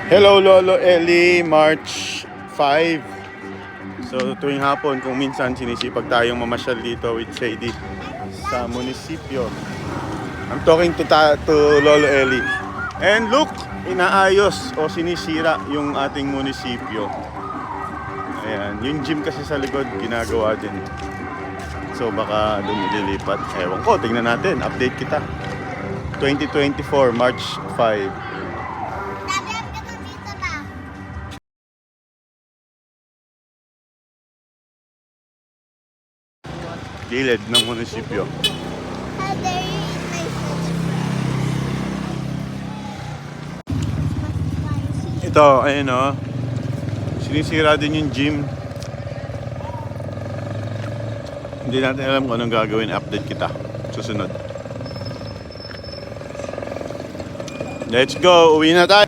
Hello Lolo Eli, March 5. So tuwing hapon kung minsan sinisipag tayong mamasyal dito with Sadie sa munisipyo. I'm talking to Lolo Eli. And look, inaayos o sinisira yung ating munisipyo. Ayan, yung gym kasi sa likod ginagawa din. So baka doon nililipat. Ewan ko, tingnan natin, update kita. 2024, March 5. Gilid ng munisipyo. Ito, ayun o. Sinisira din yung gym. Hindi natin alam kung anong gagawin. Update kita. Susunod. Let's go! Uwi na tayo!